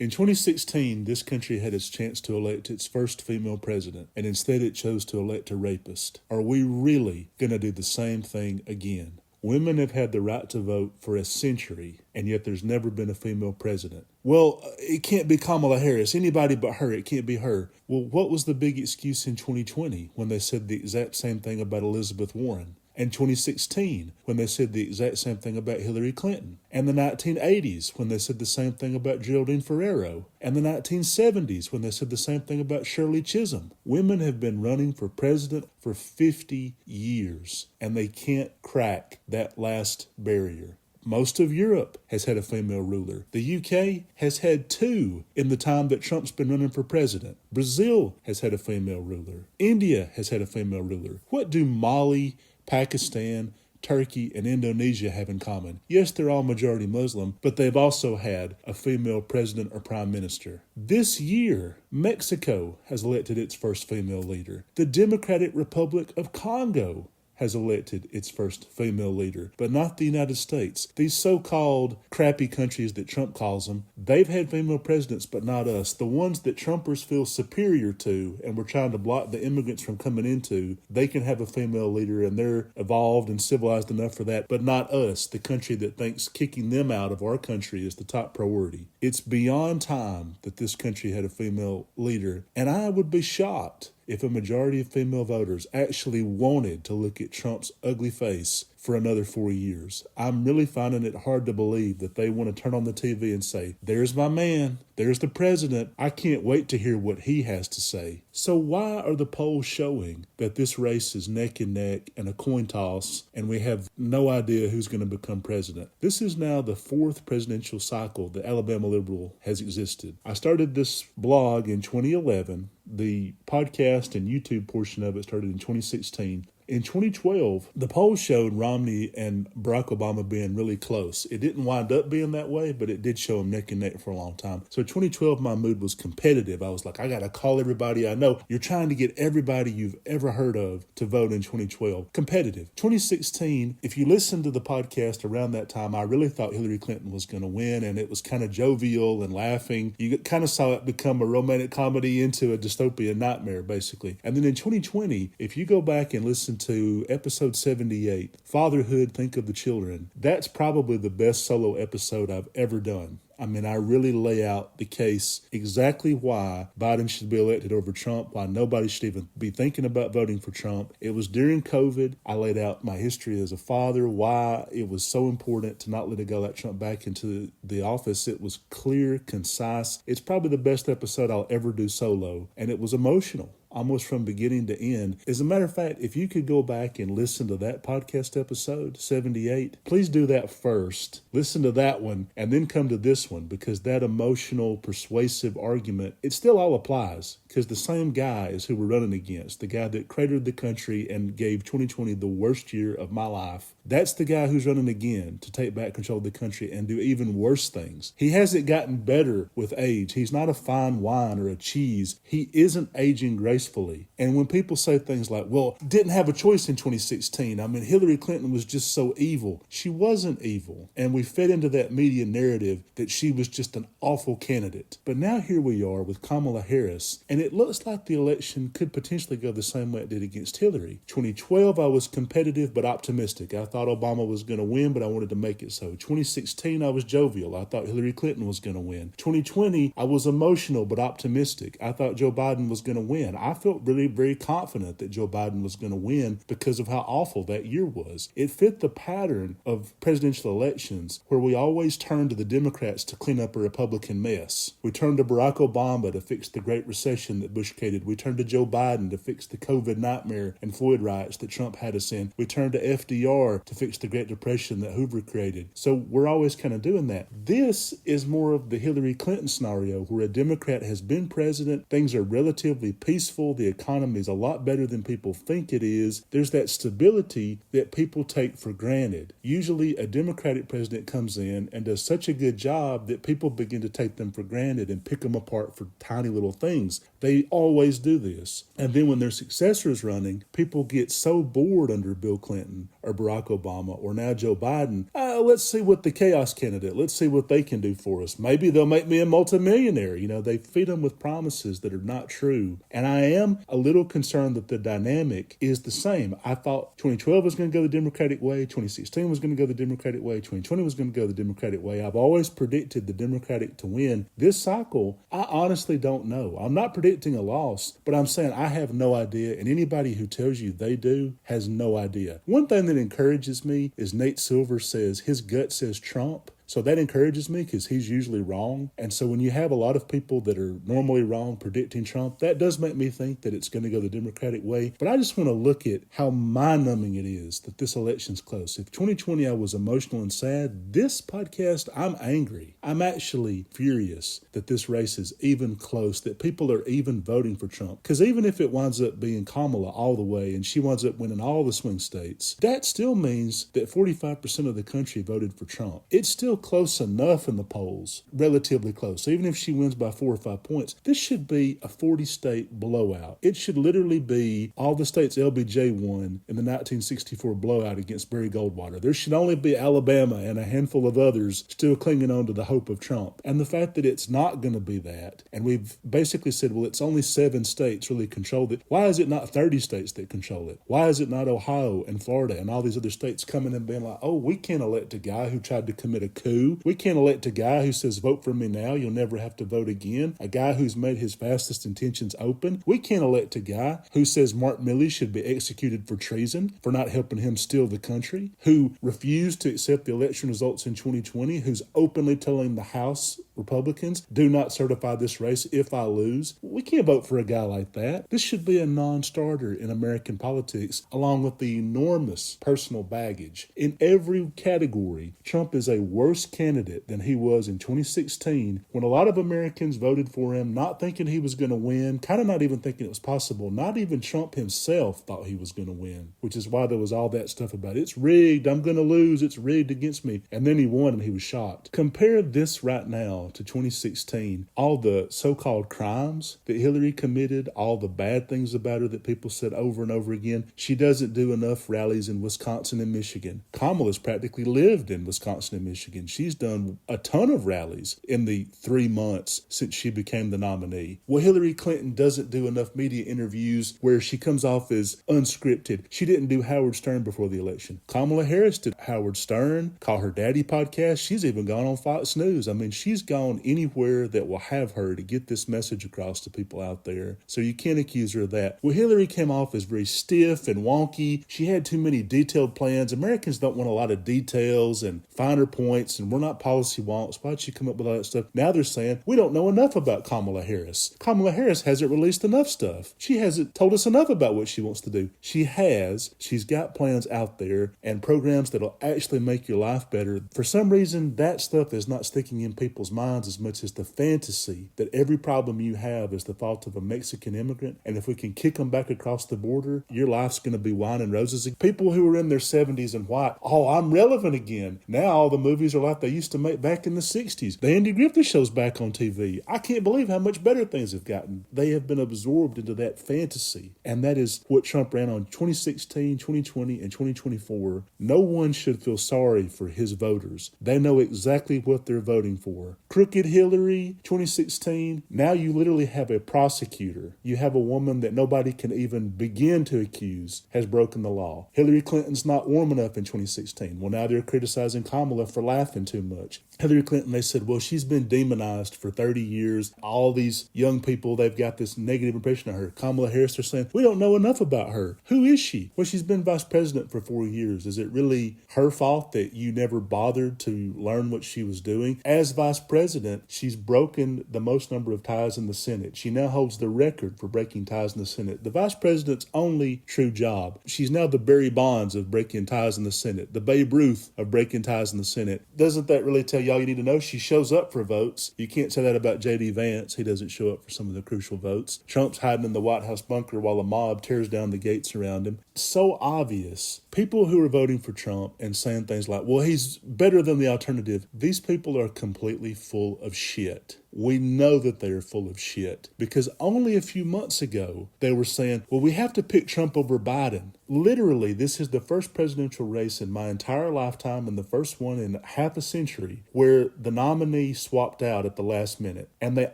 In 2016, this country had its chance to elect its first female president, and instead it chose to elect a rapist. Are we really going to do the same thing again? Women have had the right to vote for a century, and yet there's never been a female president. Well, it can't be Kamala Harris. Anybody but her. It can't be her. Well, what was the big excuse in 2020 when they said the exact same thing about Elizabeth Warren? And 2016, when they said the exact same thing about Hillary Clinton. And the 1980s, when they said the same thing about Geraldine Ferrero. And the 1970s, when they said the same thing about Shirley Chisholm. Women have been running for president for 50 years, and they can't crack that last barrier. Most of Europe has had a female ruler. The UK has had two in the time that Trump's been running for president. Brazil has had a female ruler. India has had a female ruler. What do Mali, Pakistan, Turkey, and Indonesia have in common? Yes, they're all majority Muslim, but they've also had a female president or prime minister. This year, Mexico has elected its first female leader. The Democratic Republic of Congo has elected its first female leader, but not the United States. These so-called crappy countries that Trump calls them, they've had female presidents, but not us. The ones that Trumpers feel superior to and we're trying to block the immigrants from coming into, they can have a female leader and they're evolved and civilized enough for that, but not us, the country that thinks kicking them out of our country is the top priority. It's beyond time that this country had a female leader, and I would be shocked if a majority of female voters actually wanted to look at Trump's ugly face for another 4 years. I'm really finding it hard to believe that they want to turn on the TV and say, there's my man, there's the president. I can't wait to hear what he has to say. So why are the polls showing that this race is neck and neck and a coin toss and we have no idea who's going to become president? This is now the fourth presidential cycle that Alabama Liberal has existed. I started this blog in 2011. The podcast and YouTube portion of it started in 2016. In 2012, the polls showed Romney and Barack Obama being really close. It didn't wind up being that way, but it did show them neck and neck for a long time. So 2012, my mood was competitive. I was like, I got to call everybody I know. You're trying to get everybody you've ever heard of to vote in 2012. Competitive. 2016, if you listen to the podcast around that time, I really thought Hillary Clinton was going to win, and it was kind of jovial and laughing. You kind of saw it become a romantic comedy into a dystopian nightmare, basically. And then in 2020, if you go back and listen to episode 78, Fatherhood, Think of the Children, that's probably the best solo episode I've ever done. I mean, I really lay out the case exactly why Biden should be elected over Trump, why nobody should even be thinking about voting for Trump. It was during COVID. I laid out my history as a father, why it was so important to not let a guy like Trump back into the office. It was clear, concise. It's probably the best episode I'll ever do solo, and it was emotional, almost from beginning to end. As a matter of fact, if you could go back and listen to that podcast episode, 78, please do that first. Listen to that one and then come to this one, because that emotional, persuasive argument, it still all applies, because the same guy is who we're running against, the guy that cratered the country and gave 2020 the worst year of my life. That's the guy who's running again to take back control of the country and do even worse things. He hasn't gotten better with age. He's not a fine wine or a cheese. He isn't aging gracefully. And when people say things like, well, didn't have a choice in 2016. I mean, Hillary Clinton was just so evil. She wasn't evil. And we fed into that media narrative that she was just an awful candidate. But now here we are with Kamala Harris, and it looks like the election could potentially go the same way it did against Hillary. 2012, I was competitive but optimistic. I thought Obama was going to win, but I wanted to make it so. 2016, I was jovial. I thought Hillary Clinton was going to win. 2020, I was emotional but optimistic. I thought Joe Biden was going to win. I felt really very confident that Joe Biden was going to win because of how awful that year was. It fit the pattern of presidential elections where we always turn to the Democrats to clean up a Republican mess. We turned to Barack Obama to fix the Great Recession that Bush created. We turned to Joe Biden to fix the COVID nightmare and Floyd riots that Trump had us in. We turned to FDR to fix the Great Depression that Hoover created. So we're always kind of doing that. This is more of the Hillary Clinton scenario where a Democrat has been president. Things are relatively peaceful. peaceful. The economy is a lot better than people think it is. There's that stability that people take for granted. Usually a Democratic president comes in and does such a good job that people begin to take them for granted and pick them apart for tiny little things. They always do this. And then when their successor is running, people get so bored under Bill Clinton or Barack Obama or now Joe Biden. Let's see what the chaos candidate, let's see what they can do for us. Maybe they'll make me a multimillionaire. They feed them with promises that are not true. And I am a little concerned that the dynamic is the same. I thought 2012 was going to go the Democratic way, 2016 was going to go the Democratic way, 2020 was going to go the Democratic way. I've always predicted the Democratic to win. This cycle, I honestly don't know. I'm not predicting a loss, but I'm saying I have no idea, and anybody who tells you they do has no idea. One thing that encourages me is Nate Silver says his gut says Trump. So that encourages me because he's usually wrong. And so when you have a lot of people that are normally wrong predicting Trump, that does make me think that it's going to go the Democratic way. But I just want to look at how mind-numbing it is that this election's close. If 2020 I was emotional and sad, this podcast, I'm angry. I'm actually furious that this race is even close, that people are even voting for Trump. Because even if it winds up being Kamala all the way and she winds up winning all the swing states, that still means that 45% of the country voted for Trump. It's still close enough in the polls, relatively close. Even if she wins by 4 or 5 points, this should be a 40-state blowout. It should literally be all the states LBJ won in the 1964 blowout against Barry Goldwater. There should only be Alabama and a handful of others still clinging on to the hope of Trump. And the fact that it's not going to be that, and we've basically said, well, it's only 7 states really control it. Why is it not 30 states that control it? Why is it not Ohio and Florida and all these other states coming and being like, oh, we can't elect a guy who tried to commit a coup. We can't elect a guy who says, vote for me now, you'll never have to vote again. A guy who's made his fastest intentions open. We can't elect a guy who says Mark Milley should be executed for treason, for not helping him steal the country, who refused to accept the election results in 2020, who's openly telling the House Republicans, do not certify this race if I lose. We can't vote for a guy like that. This should be a non-starter in American politics, along with the enormous personal baggage. In every category, Trump is a worse candidate than he was in 2016, when a lot of Americans voted for him, not thinking he was going to win, kind of not even thinking it was possible. Not even Trump himself thought he was going to win, which is why there was all that stuff about it's rigged, I'm going to lose, it's rigged against me. And then he won and he was shocked. Compare this right now to 2016. All the so-called crimes that Hillary committed, all the bad things about her that people said over and over again. She doesn't do enough rallies in Wisconsin and Michigan. Kamala's practically lived in Wisconsin and Michigan. She's done a ton of rallies in the 3 months since she became the nominee. Well, Hillary Clinton doesn't do enough media interviews where she comes off as unscripted. She didn't do Howard Stern before the election. Kamala Harris did Howard Stern, Call Her Daddy podcast. She's even gone on Fox News. I mean, she's gone anywhere that will have her to get this message across to people out there. So you can't accuse her of that. Well, Hillary came off as very stiff and wonky. She had too many detailed plans. Americans don't want a lot of details and finer points, and we're not policy wonks. Why'd she come up with all that stuff? Now they're saying, we don't know enough about Kamala Harris. Kamala Harris hasn't released enough stuff. She hasn't told us enough about what she wants to do. She has. She's got plans out there and programs that'll actually make your life better. For some reason, that stuff is not sticking in people's minds as much as the fantasy that every problem you have is the fault of a Mexican immigrant. And if we can kick them back across the border, your life's going to be wine and roses. People who are in their 70s and white, oh, I'm relevant again. Now all the movies are like they used to make back in the 60s. The Andy Griffith Show's back on TV. I can't believe how much better things have gotten. They have been absorbed into that fantasy. And that is what Trump ran on 2016, 2020, and 2024. No one should feel sorry for his voters. They know exactly what they're voting for. Crooked Hillary, 2016. Now you literally have a prosecutor. You have a woman that nobody can even begin to accuse has broken the law. Hillary Clinton's not warm enough in 2016. Well, now they're criticizing Kamala for laughing too much. Hillary Clinton, they said, well, she's been demonized for 30 years. All these young people, they've got this negative impression of her. Kamala Harris, they're saying, we don't know enough about her. Who is she? Well, she's been vice president for 4 years. Is it really her fault that you never bothered to learn what she was doing? As vice president, president, she's broken the most number of ties in the Senate. She now holds the record for breaking ties in the Senate. The vice president's only true job. She's now the Barry Bonds of breaking ties in the Senate, the Babe Ruth of breaking ties in the Senate. Doesn't that really tell you all you need to know? She shows up for votes. You can't say that about J.D. Vance. He doesn't show up for some of the crucial votes. Trump's hiding in the White House bunker while a mob tears down the gates around him. So obvious. People who are voting for Trump and saying things like, well, he's better than the alternative. These people are completely full of shit. We know that they are full of shit because only a few months ago they were saying, well, we have to pick Trump over Biden. Literally, this is the first presidential race in my entire lifetime and the first one in half a century where the nominee swapped out at the last minute. And they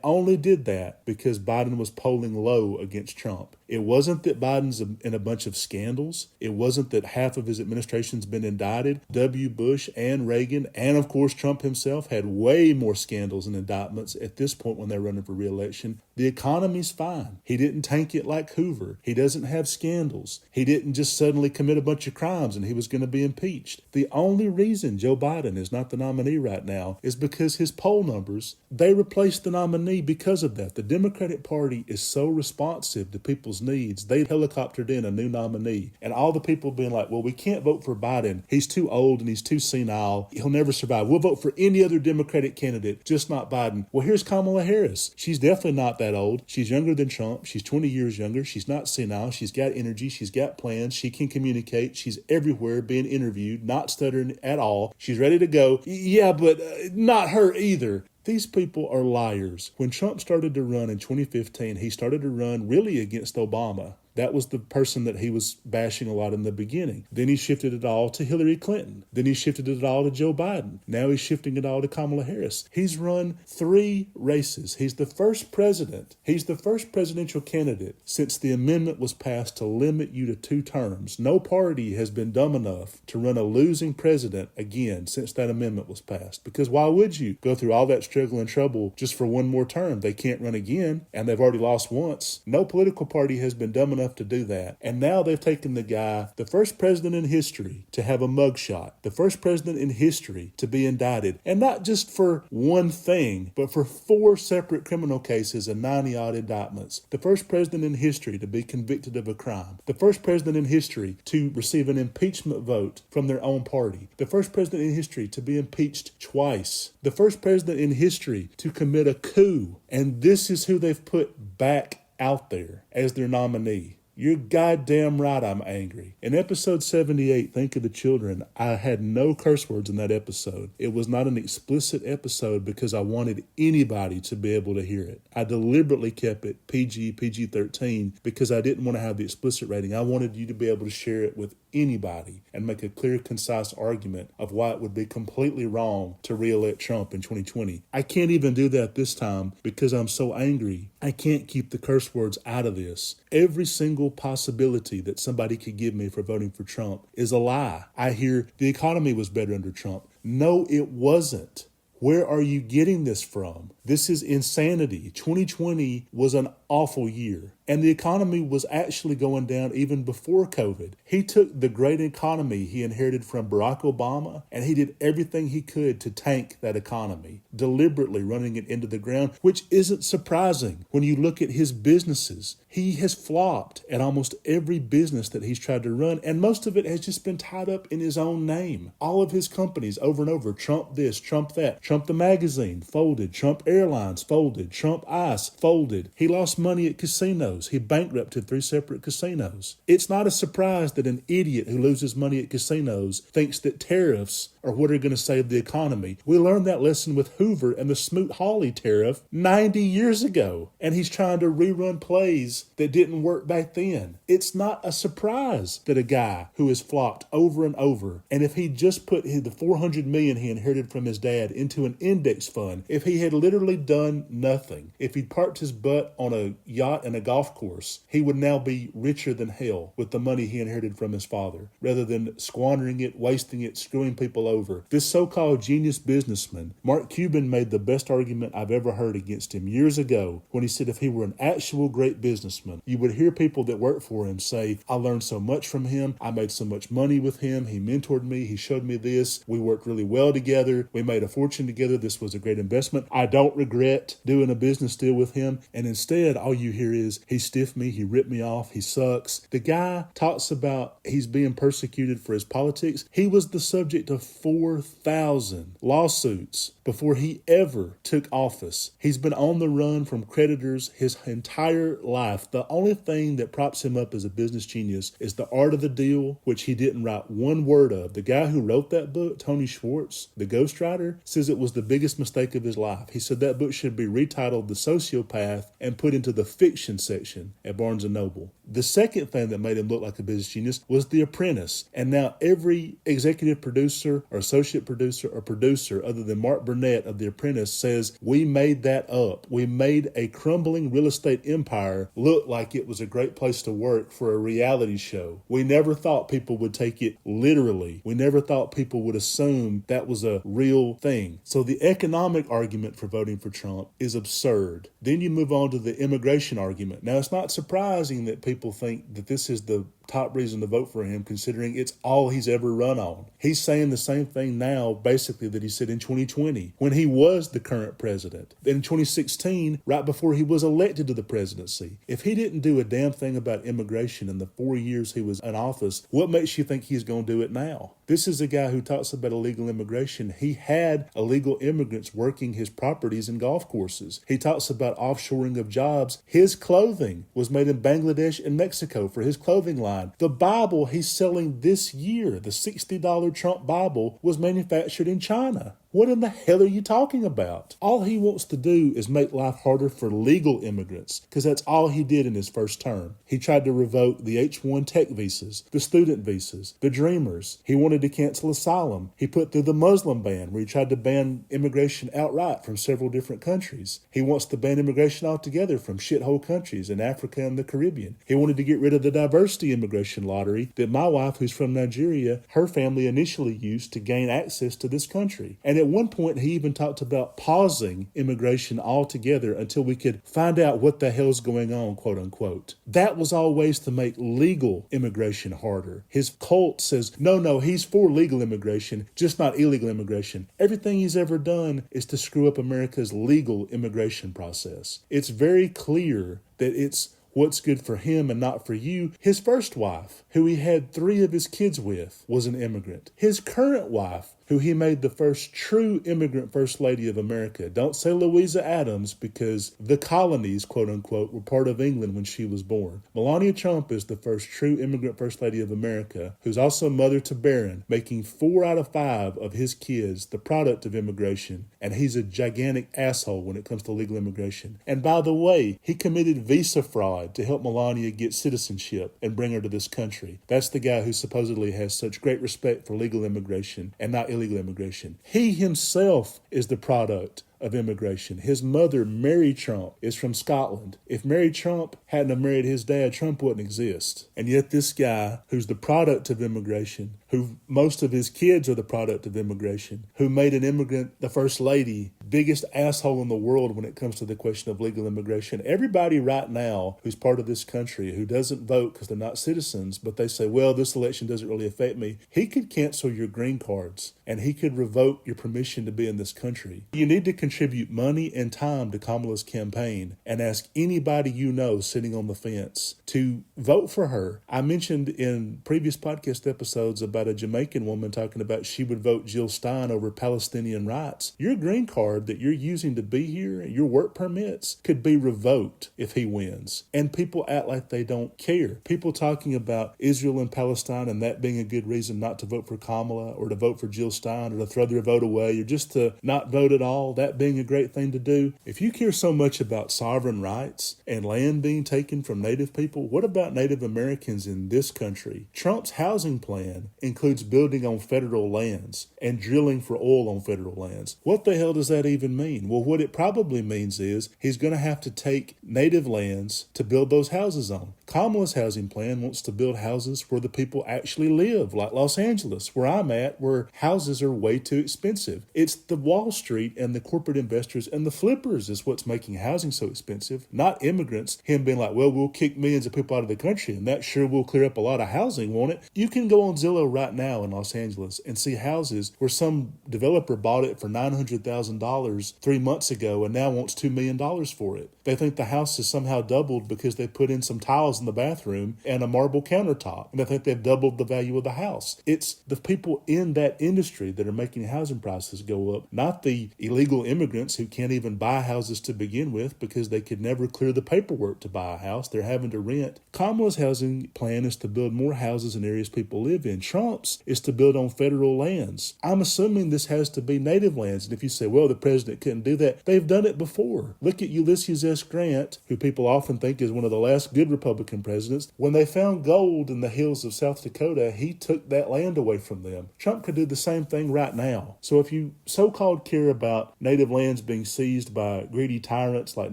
only did that because Biden was polling low against Trump. It wasn't that Biden's in a bunch of scandals. It wasn't that half of his administration's been indicted. W. Bush and Reagan and, of course, Trump himself had way more scandals and indictments at this point when they're running for re-election. The economy's fine. He didn't tank it like Hoover. He doesn't have scandals. He didn't just suddenly commit a bunch of crimes and he was going to be impeached. The only reason Joe Biden is not the nominee right now is because his poll numbers, they replaced the nominee because of that. The Democratic Party is so responsive to people's needs. They helicoptered in a new nominee and all the people being like, well, we can't vote for Biden. He's too old and he's too senile. He'll never survive. We'll vote for any other Democratic candidate, just not Biden. Well, here's Kamala Harris. She's definitely not that old. She's younger than Trump. She's 20 years younger. She's not senile. She's got energy. She's got plans. She can communicate. She's everywhere being interviewed, not stuttering at all. She's ready to go. Yeah, but not her either. These people are liars. When Trump started to run in 2015, he started to run really against Obama. That was the person that he was bashing a lot in the beginning. Then he shifted it all to Hillary Clinton. Then he shifted it all to Joe Biden. Now he's shifting it all to Kamala Harris. He's run 3 races. He's the first president. He's the first presidential candidate since the amendment was passed to limit you to 2 terms. No party has been dumb enough to run a losing president again since that amendment was passed. Because why would you go through all that struggle and trouble just for one more term? They can't run again, and they've already lost once. No political party has been dumb enough to do that. And now they've taken the guy, the first president in history to have a mugshot, the first president in history to be indicted, and not just for one thing, but for 4 separate criminal cases and 90-odd indictments. The first president in history to be convicted of a crime. The first president in history to receive an impeachment vote from their own party. The first president in history to be impeached twice. The first president in history to commit a coup. And this is who they've put back out there as their nominee. You're goddamn right I'm angry. In episode 78, Think of the Children, I had no curse words in that episode. It was not an explicit episode because I wanted anybody to be able to hear it. I deliberately kept it PG-13 because I didn't want to have the explicit rating. I wanted you to be able to share it with anybody and make a clear, concise argument of why it would be completely wrong to re-elect Trump in 2020. I can't even do that this time because I'm so angry. I can't keep the curse words out of this. Every single possibility that somebody could give me for voting for Trump is a lie. I hear the economy was better under Trump. No, it wasn't. Where are you getting this from? This is insanity. 2020 was an awful year, and the economy was actually going down even before COVID. He took the great economy he inherited from Barack Obama, and he did everything he could to tank that economy, deliberately running it into the ground, which isn't surprising when you look at his businesses. He has flopped at almost every business that he's tried to run, and most of it has just been tied up in his own name. All of his companies over and over, Trump this, Trump that, Trump the magazine folded, Trump Airlines folded, Trump Ice folded. He lost money at casinos. He bankrupted 3 separate casinos. It's not a surprise that an idiot who loses money at casinos thinks that tariffs are what are going to save the economy. We learned that lesson with Hoover and the Smoot-Hawley tariff 90 years ago, and he's trying to rerun plays that didn't work back then. It's not a surprise that a guy who has flopped over and over, and if he just put the $400 million he inherited from his dad into an index fund, if he had literally literally done nothing. If he'd parked his butt on a yacht and a golf course, he would now be richer than hell with the money he inherited from his father, rather than squandering it, wasting it, screwing people over. This so-called genius businessman, Mark Cuban, made the best argument I've ever heard against him years ago when he said if he were an actual great businessman, you would hear people that work for him say, I learned so much from him, I made so much money with him, he mentored me, he showed me this, we worked really well together, we made a fortune together, this was a great investment, I don't regret doing a business deal with him. And instead, all you hear is, he stiffed me, he ripped me off, he sucks. The guy talks about he's being persecuted for his politics. He was the subject of 4,000 lawsuits before he ever took office. He's been on the run from creditors his entire life. The only thing that props him up as a business genius is The Art of the Deal, which he didn't write one word of. The guy who wrote that book, Tony Schwartz, the ghostwriter, says it was the biggest mistake of his life. He said that book should be retitled The Sociopath and put into the fiction section at Barnes & Noble. The second thing that made him look like a business genius was The Apprentice. And now every executive producer or associate producer or producer other than Mark Burnett of The Apprentice says, we made that up. We made a crumbling real estate empire look like it was a great place to work for a reality show. We never thought people would take it literally. We never thought people would assume that was a real thing. So the economic argument for voting for Trump is absurd. Then you move on to the immigration argument. Now, it's not surprising that people think that this is the top reason to vote for him, considering it's all he's ever run on. He's saying the same thing now, basically, that he said in 2020, when he was the current president. In 2016, right before he was elected to the presidency. If he didn't do a damn thing about immigration in the 4 years he was in office, what makes you think he's going to do it now? This is a guy who talks about illegal immigration. He had illegal immigrants working his properties and golf courses. He talks about offshoring of jobs. His clothing was made in Bangladesh and Mexico for his clothing line. The Bible he's selling this year, the $60 Trump Bible, was manufactured in China. What in the hell are you talking about? All he wants to do is make life harder for legal immigrants, because that's all he did in his first term. He tried to revoke the H-1 tech visas, the student visas, the Dreamers. He wanted to cancel asylum. He put through the Muslim ban, where he tried to ban immigration outright from several different countries. He wants to ban immigration altogether from shithole countries in Africa and the Caribbean. He wanted to get rid of the diversity immigration lottery that my wife, who's from Nigeria, her family initially used to gain access to this country. And at one point, he even talked about pausing immigration altogether until we could find out what the hell's going on, quote unquote. That was always to make legal immigration harder. His cult says, no, he's for legal immigration, just not illegal immigration. Everything he's ever done is to screw up America's legal immigration process. It's very clear that it's what's good for him and not for you. His first wife, who he had 3 of his kids with, was an immigrant. His current wife, who he made the first true immigrant first lady of America. Don't say Louisa Adams, because the colonies, quote unquote, were part of England when she was born. Melania Trump is the first true immigrant first lady of America, who's also mother to Barron, making 4 out of 5 of his kids the product of immigration. And he's a gigantic asshole when it comes to legal immigration. And by the way, he committed visa fraud to help Melania get citizenship and bring her to this country. That's the guy who supposedly has such great respect for legal immigration and not illegal immigration. He himself is the product of immigration. His mother, Mary Trump, is from Scotland. If Mary Trump hadn't have married his dad, Trump wouldn't exist. And yet this guy, who's the product of immigration, who most of his kids are the product of immigration, who made an immigrant the first lady, biggest asshole in the world when it comes to the question of legal immigration. Everybody right now who's part of this country who doesn't vote because they're not citizens, but they say, well, this election doesn't really affect me. He could cancel your green cards and he could revoke your permission to be in this country. You need to contribute money and time to Kamala's campaign and ask anybody you know sitting on the fence to vote for her. I mentioned in previous podcast episodes about a Jamaican woman talking about she would vote Jill Stein over Palestinian rights. Your green card that you're using to be here, your work permits, could be revoked if he wins. And people act like they don't care. People talking about Israel and Palestine and that being a good reason not to vote for Kamala or to vote for Jill Stein or to throw their vote away or just to not vote at all, that being a great thing to do? If you care so much about sovereign rights and land being taken from Native people, what about Native Americans in this country? Trump's housing plan includes building on federal lands and drilling for oil on federal lands. What the hell does that even mean? Well, what it probably means is he's going to have to take native lands to build those houses on. Kamala's housing plan wants to build houses where the people actually live, like Los Angeles, where I'm at, where houses are way too expensive. It's the Wall Street and the corporate investors and the flippers is what's making housing so expensive, not immigrants. Him being like, well, we'll kick millions of people out of the country and that sure will clear up a lot of housing, won't it? You can go on Zillow right now in Los Angeles and see houses where some developer bought it for $900,000 3 months ago and now wants $2 million for it. They think the house has somehow doubled because they put in some tiles in the bathroom and a marble countertop, and they think they've doubled the value of the house. It's the people in that industry that are making housing prices go up, not the illegal immigrants who can't even buy houses to begin with because they could never clear the paperwork to buy a house. They're having to rent. Kamala's housing plan is to build more houses in areas people live in. Trump's is to build on federal lands. I'm assuming this has to be native lands. And if you say, well, the president couldn't do that, they've done it before. Look at Ulysses S. Grant, who people often think is one of the last good Republican presidents. When they found gold in the hills of South Dakota, he took that land away from them. Trump could do the same thing right now. So if you so-called care about native lands being seized by greedy tyrants like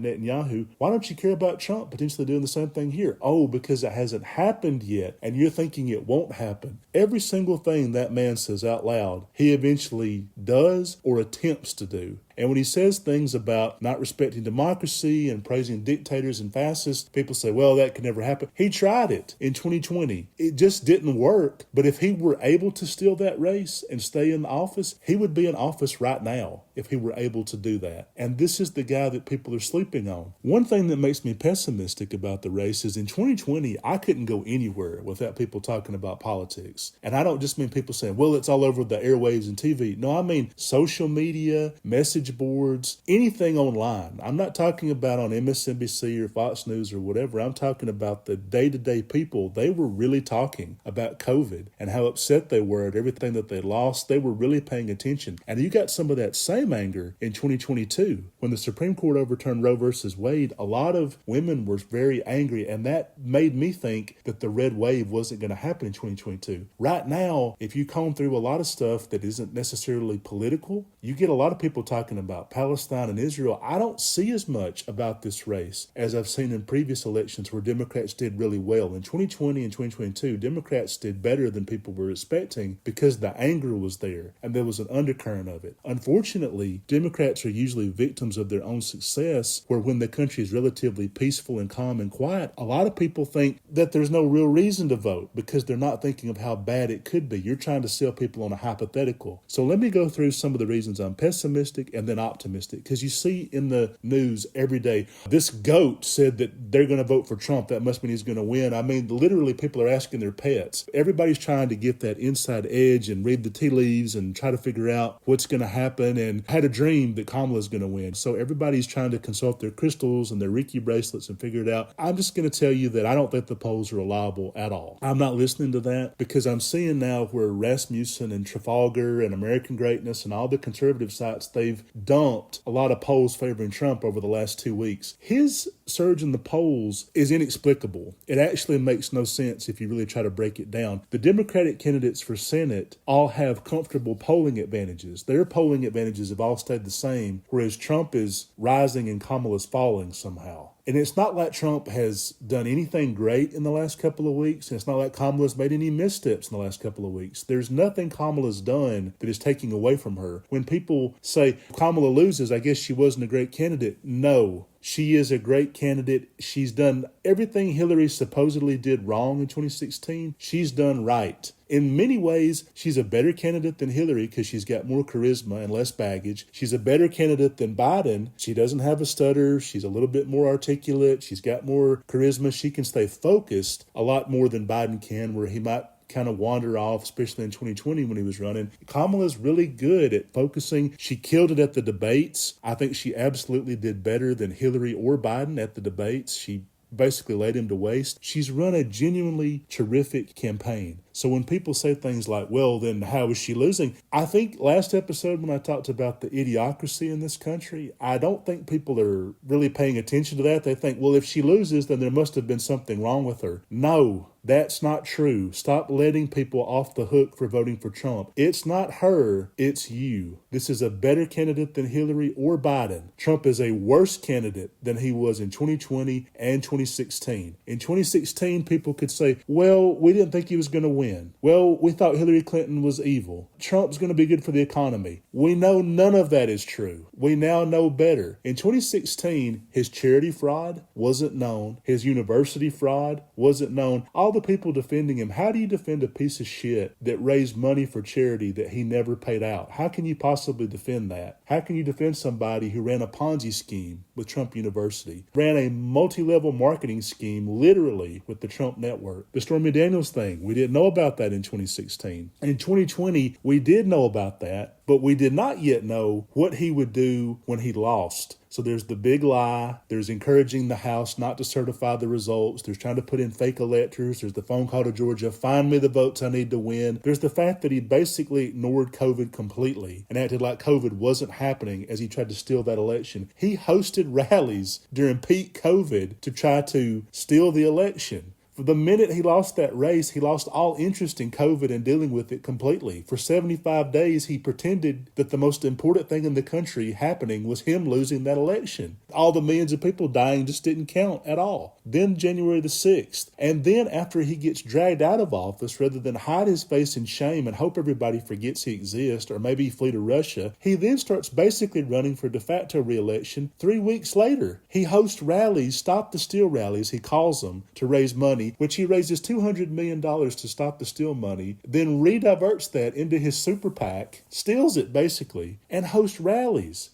Netanyahu, why don't you care about Trump potentially doing the same thing here? Oh, because it hasn't happened yet, and you're thinking it won't happen. Every single thing that man says out loud, he eventually does or attempts to do. And when he says things about not respecting democracy and praising dictators and fascists, people say, well, that could never happen. He tried it in 2020. It just didn't work. But if he were able to steal that race and stay in office, he would be in office right now if he were able to do that. And this is the guy that people are sleeping on. One thing that makes me pessimistic about the race is in 2020, I couldn't go anywhere without people talking about politics. And I don't just mean people saying, well, it's all over the airwaves and TV. No, I mean social media, message boards, anything online. I'm not talking about on MSNBC or Fox News or whatever. I'm talking about the day-to-day people. They were really talking about COVID and how upset they were at everything that they lost. They were really paying attention. And you got some of that same anger in 2022. When the Supreme Court overturned Roe versus Wade, a lot of women were very angry, and that made me think that the red wave wasn't going to happen in 2022. Right now, if you comb through a lot of stuff that isn't necessarily political, you get a lot of people talking about Palestine and Israel. I don't see as much about this race as I've seen in previous elections where Democrats did really well. In 2020 and 2022, Democrats did better than people were expecting because the anger was there and there was an undercurrent of it. Unfortunately, Democrats are usually victims of their own success, where when the country is relatively peaceful and calm and quiet, a lot of people think that there's no real reason to vote because they're not thinking of how bad it could be. You're trying to sell people on a hypothetical. So let me go through some of the reasons I'm pessimistic and then optimistic, because you see in the news every day, this goat said that they're going to vote for Trump. That must mean he's going to win. I mean, literally people are asking their pets. Everybody's trying to get that inside edge and read the tea leaves and try to figure out what's going to happen, and had a dream that Kamala's going to win. So everybody's trying to consult their crystals and their Reiki bracelets and figure it out. I'm just going to tell you that I don't think the polls are reliable at all. I'm not listening to that because I'm seeing now where Rasmussen and Trafalgar and American Greatness and all the conservative sites, they've dumped a lot of polls favoring Trump over the last 2 weeks. His surge in the polls is inexplicable. It actually makes no sense if you really try to break it down. The Democratic candidates for Senate all have comfortable polling advantages. Their polling advantages have all stayed the same, whereas Trump is rising and Kamala's falling somehow. And it's not like Trump has done anything great in the last couple of weeks. And it's not like Kamala's made any missteps in the last couple of weeks. There's nothing Kamala's done that is taking away from her. When people say Kamala loses, I guess she wasn't a great candidate. No. She is a great candidate. She's done everything Hillary supposedly did wrong in 2016. She's done right. In many ways, she's a better candidate than Hillary because she's got more charisma and less baggage. She's a better candidate than Biden. She doesn't have a stutter. She's a little bit more articulate. She's got more charisma. She can stay focused a lot more than Biden can, where he might kind of wander off, especially in 2020 when he was running. Kamala's really good at focusing. She killed it at the debates. I think she absolutely did better than Hillary or Biden at the debates. She basically laid him to waste. She's run a genuinely terrific campaign. So when people say things like, well, then how is she losing? I think last episode when I talked about the idiocracy in this country, I don't think people are really paying attention to that. They think, well, if she loses, then there must have been something wrong with her. No, that's not true. Stop letting people off the hook for voting for Trump. It's not her, it's you. This is a better candidate than Hillary or Biden. Trump is a worse candidate than he was in 2020 and 2016. In 2016, people could say, well, we didn't think he was going to win. Well, we thought Hillary Clinton was evil. Trump's going to be good for the economy. We know none of that is true. We now know better. In 2016, his charity fraud wasn't known. His university fraud wasn't known. All the people defending him, how do you defend a piece of shit that raised money for charity that he never paid out? How can you possibly defend that? How can you defend somebody who ran a Ponzi scheme with Trump University, ran a multi-level marketing scheme literally with the Trump network? The Stormy Daniels thing, we didn't know about that in 2016. In 2020, we did know about that, but we did not yet know what he would do when he lost. So there's the big lie. There's encouraging the House not to certify the results. There's trying to put in fake electors. There's the phone call to Georgia, find me the votes I need to win. There's the fact that he basically ignored COVID completely and acted like COVID wasn't happening as he tried to steal that election. He hosted rallies during peak COVID to try to steal the election. For the minute he lost that race, he lost all interest in COVID and dealing with it completely. For 75 days, he pretended that the most important thing in the country happening was him losing that election. All the millions of people dying just didn't count at all. Then January the 6th. And then after he gets dragged out of office, rather than hide his face in shame and hope everybody forgets he exists, or maybe flee to Russia, he then starts basically running for de facto re-election 3 weeks later. He hosts rallies, Stop the Steal rallies, he calls them, to raise money, which he raises $200 million to stop the steal money, then rediverts that into his super PAC, steals it basically, and hosts rallies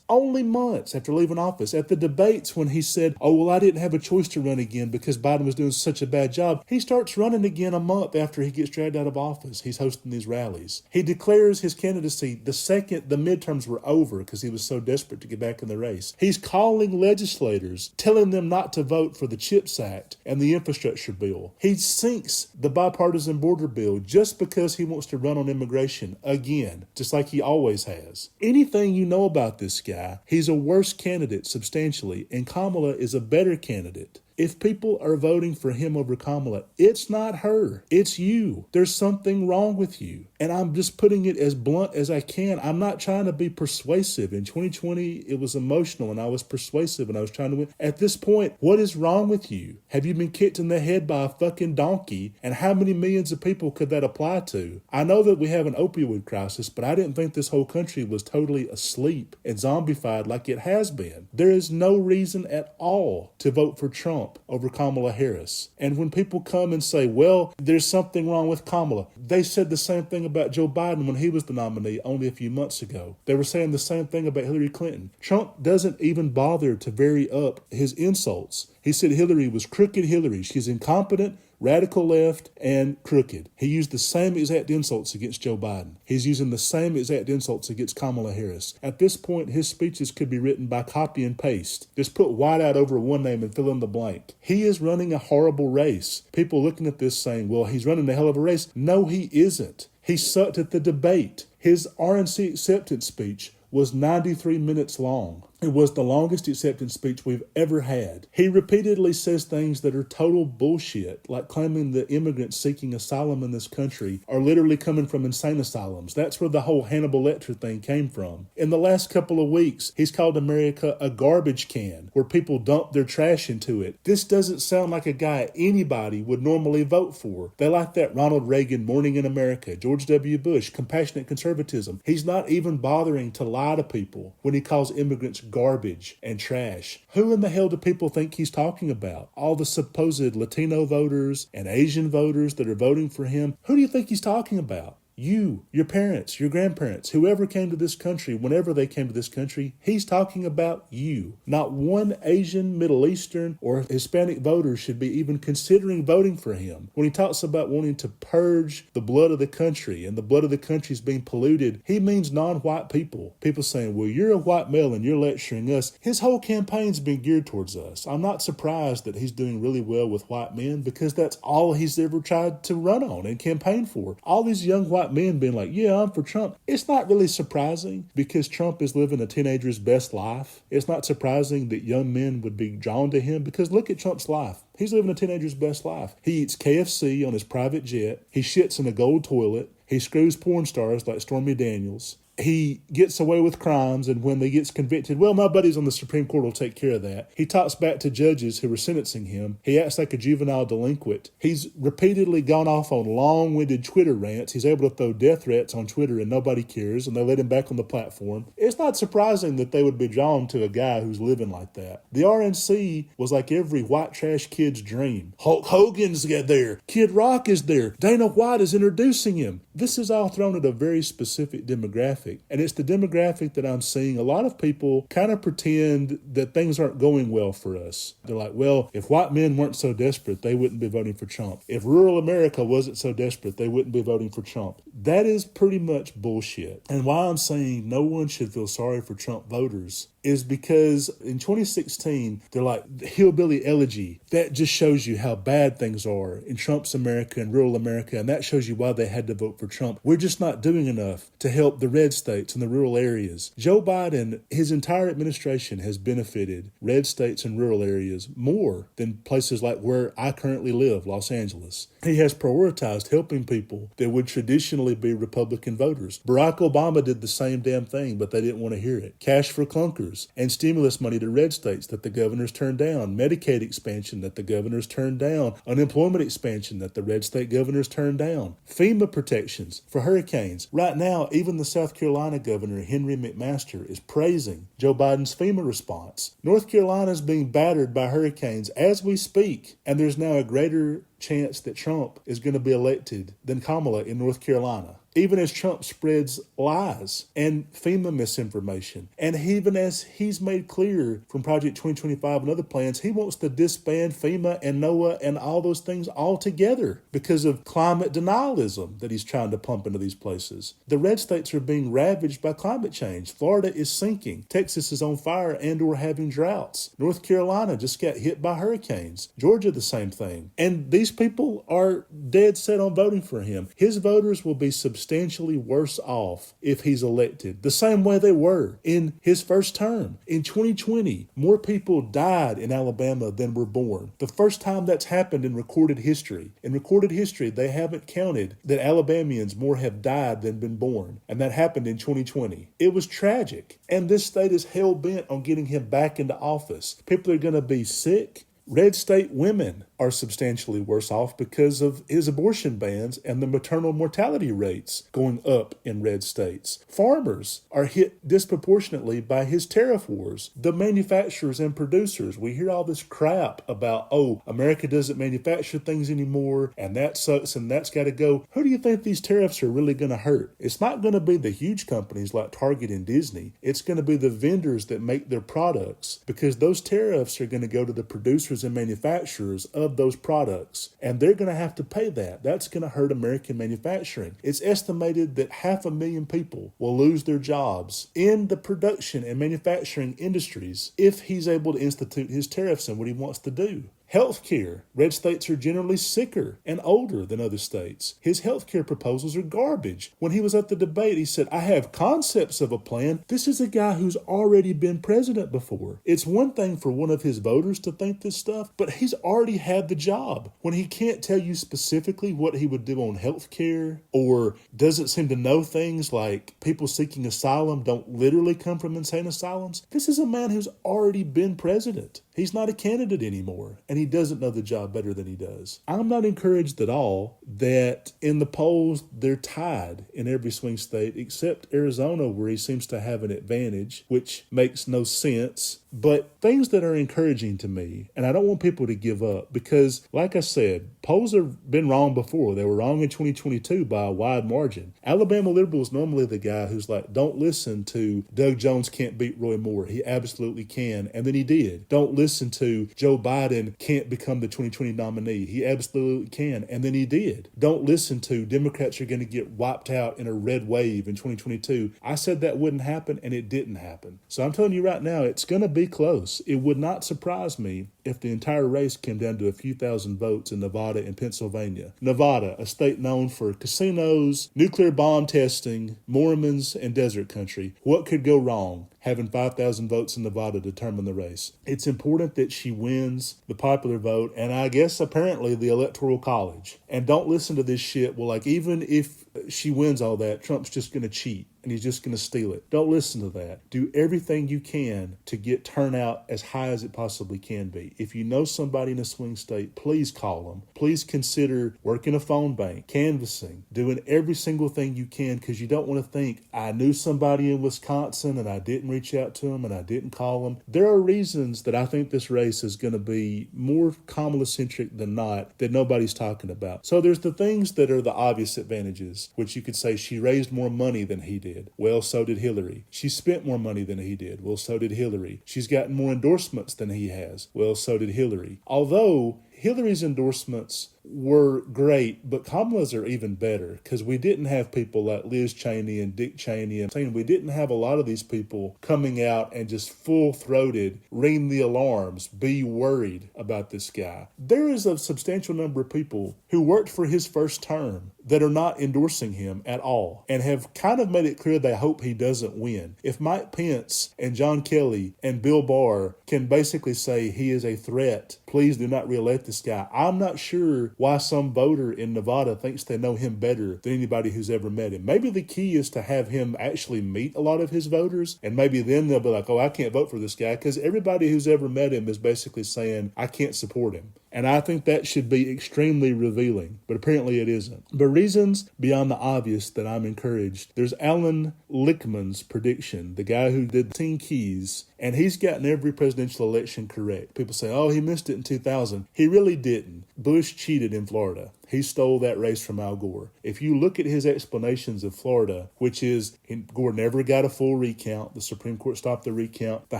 only months after leaving office. At the debates when he said, oh, well, I didn't have a choice to run again because Biden was doing such a bad job, he starts running again a month after he gets dragged out of office. He's hosting these rallies. He declares his candidacy the second the midterms were over because he was so desperate to get back in the race. He's calling legislators, telling them not to vote for the CHIPS Act and the infrastructure bill. He sinks the bipartisan border bill just because he wants to run on immigration again, just like he always has. Anything you know about this guy, he's a worse candidate substantially, and Kamala is a better candidate. If people are voting for him over Kamala, it's not her. It's you. There's something wrong with you. And I'm just putting it as blunt as I can. I'm not trying to be persuasive. In 2020, it was emotional and I was persuasive and I was trying to win. At this point, what is wrong with you? Have you been kicked in the head by a fucking donkey? And how many millions of people could that apply to? I know that we have an opioid crisis, but I didn't think this whole country was totally asleep and zombified like it has been. There is no reason at all to vote for Trump over Kamala Harris. And when people come and say, well, there's something wrong with Kamala, they said the same thing about Joe Biden when he was the nominee only a few months ago. They were saying the same thing about Hillary Clinton. Trump doesn't even bother to vary up his insults. He said Hillary was crooked Hillary. She's incompetent, radical left, and crooked. He used the same exact insults against Joe Biden. He's using the same exact insults against Kamala Harris. At this point, his speeches could be written by copy and paste. Just put white out over one name and fill in the blank. He is running a horrible race. People looking at this saying, well, he's running a hell of a race. No, he isn't. He sucked at the debate. His RNC acceptance speech was 93 minutes long. It was the longest acceptance speech we've ever had. He repeatedly says things that are total bullshit, like claiming that immigrants seeking asylum in this country are literally coming from insane asylums. That's where the whole Hannibal Lecter thing came from. In the last couple of weeks, he's called America a garbage can where people dump their trash into it. This doesn't sound like a guy anybody would normally vote for. They like that Ronald Reagan, Morning in America, George W. Bush, compassionate conservatism. He's not even bothering to lie to people when he calls immigrants garbage and trash. Who in the hell do people think he's talking about? All the supposed Latino voters and Asian voters that are voting for him? Who do you think he's talking about? You, your parents, your grandparents, whoever came to this country, whenever they came to this country, he's talking about you. Not one Asian, Middle Eastern, or Hispanic voter should be even considering voting for him. When he talks about wanting to purge the blood of the country and the blood of the country is being polluted, he means non-white people. People saying, well, you're a white male and you're lecturing us. His whole campaign's been geared towards us. I'm not surprised that he's doing really well with white men because that's all he's ever tried to run on and campaign for. All these young white men being like, yeah, I'm for Trump. It's not really surprising because Trump is living a teenager's best life. It's not surprising that young men would be drawn to him because look at Trump's life. He's living a teenager's best life. He eats KFC on his private jet. He shits in a gold toilet. He screws porn stars like Stormy Daniels. He gets away with crimes, and when they gets convicted, well, my buddies on the Supreme Court will take care of that. He talks back to judges who were sentencing him. He acts like a juvenile delinquent. He's repeatedly gone off on long-winded Twitter rants. He's able to throw death threats on Twitter, and nobody cares, and they let him back on the platform. It's not surprising that they would be drawn to a guy who's living like that. The RNC was like every white trash kid's dream. Hulk Hogan's there. Kid Rock is there. Dana White is introducing him. This is all thrown at a very specific demographic. And it's the demographic that I'm seeing. A lot of people kind of pretend that things aren't going well for us. They're like, well, if white men weren't so desperate, they wouldn't be voting for Trump. If rural America wasn't so desperate, they wouldn't be voting for Trump. That is pretty much bullshit. And why I'm saying no one should feel sorry for Trump voters is because in 2016, they're like, the Hillbilly Elegy. That just shows you how bad things are in Trump's America and rural America, and that shows you why they had to vote for Trump. We're just not doing enough to help the red states and the rural areas. Joe Biden, his entire administration has benefited red states and rural areas more than places like where I currently live, Los Angeles. He has prioritized helping people that would traditionally be Republican voters. Barack Obama did the same damn thing, but they didn't want to hear it. Cash for clunkers and stimulus money to red states that the governors turned down, Medicaid expansion that the governors turned down, unemployment expansion that the red state governors turned down, FEMA protections for hurricanes. Right now, even the South Carolina governor, Henry McMaster, is praising Joe Biden's FEMA response. North Carolina is being battered by hurricanes as we speak, and there's now a greater chance that Trump is going to be elected than Kamala in North Carolina. Even as Trump spreads lies and FEMA misinformation. And even as he's made clear from Project 2025 and other plans, he wants to disband FEMA and NOAA and all those things altogether because of climate denialism that he's trying to pump into these places. The red states are being ravaged by climate change. Florida is sinking. Texas is on fire and or having droughts. North Carolina just got hit by hurricanes. Georgia, the same thing. And these people are dead set on voting for him. His voters will be substantially worse off if he's elected, the same way they were in his first term. In 2020, more people died in Alabama than were born. The first time that's happened in recorded history. In recorded history, they haven't counted that Alabamians more have died than been born, and that happened in 2020. It was tragic, and this state is hell-bent on getting him back into office. People are going to be sick. Red state women are substantially worse off because of his abortion bans and the maternal mortality rates going up in red states. Farmers are hit disproportionately by his tariff wars. The manufacturers and producers, we hear all this crap about, oh, America doesn't manufacture things anymore, and that sucks, and that's got to go. Who do you think these tariffs are really going to hurt? It's not going to be the huge companies like Target and Disney. It's going to be the vendors that make their products, because those tariffs are going to go to the producers and manufacturers of those products, and they're going to have to pay that. That's going to hurt American manufacturing. It's estimated that 500,000 people will lose their jobs in the production and manufacturing industries if he's able to institute his tariffs and what he wants to do. Healthcare. Red states are generally sicker and older than other states. His healthcare proposals are garbage. When he was at the debate, he said, I have concepts of a plan. This is a guy who's already been president before. It's one thing for one of his voters to think this stuff, but he's already had the job. When he can't tell you specifically what he would do on healthcare, or doesn't seem to know things like people seeking asylum don't literally come from insane asylums, this is a man who's already been president. He's not a candidate anymore, and he doesn't know the job better than he does. I'm not encouraged at all that in the polls they're tied in every swing state except Arizona, where he seems to have an advantage, which makes no sense. But things that are encouraging to me, and I don't want people to give up, because like I said, polls have been wrong before. They were wrong in 2022 by a wide margin. Alabama liberal is normally the guy who's like, don't listen to Doug Jones can't beat Roy Moore. He absolutely can. And then he did. Don't listen to Joe Biden can't become the 2020 nominee. He absolutely can. And then he did. Don't listen to Democrats are going to get wiped out in a red wave in 2022. I said that wouldn't happen, and it didn't happen. So I'm telling you right now, it's going to be close. It would not surprise me if the entire race came down to a few thousand votes in Nevada and Pennsylvania. Nevada, a state known for casinos, nuclear bomb testing, Mormons, and desert country. What could go wrong? Having 5,000 votes in Nevada determine the race. It's important that she wins the popular vote, and I guess apparently the Electoral College. And don't listen to this shit. Well, like, even if she wins all that, Trump's just going to cheat and he's just going to steal it. Don't listen to that. Do everything you can to get turnout as high as it possibly can be. If you know somebody in a swing state, please call them. Please consider working a phone bank, canvassing, doing every single thing you can, because you don't want to think, I knew somebody in Wisconsin and I didn't reach out to them and I didn't call them. There are reasons that I think this race is going to be more Kamala-centric than not, that nobody's talking about. So there's the things that are the obvious advantages, which you could say she raised more money than he did. Well, so did Hillary. She spent more money than he did. Well, so did Hillary. She's gotten more endorsements than he has. Well, so did Hillary. Although Hillary's endorsements were great, but Kamala's are even better, because we didn't have people like Liz Cheney and Dick Cheney, and we didn't have a lot of these people coming out and just full-throated ring the alarms, be worried about this guy. There is a substantial number of people who worked for his first term that are not endorsing him at all and have kind of made it clear they hope he doesn't win. If Mike Pence and John Kelly and Bill Barr can basically say he is a threat, please do not reelect this guy, I'm not sure why some voter in Nevada thinks they know him better than anybody who's ever met him. Maybe the key is to have him actually meet a lot of his voters, and maybe then they'll be like, oh, I can't vote for this guy, because everybody who's ever met him is basically saying, I can't support him. And I think that should be extremely revealing, but apparently it isn't. But reasons beyond the obvious that I'm encouraged. There's Alan Lichtman's prediction, the guy who did 10 keys, and he's gotten every presidential election correct. People say, oh, he missed it in 2000. He really didn't. Bush cheated in Florida. He stole that race from Al Gore. If you look at his explanations of Florida, which is Gore never got a full recount, the Supreme Court stopped the recount, the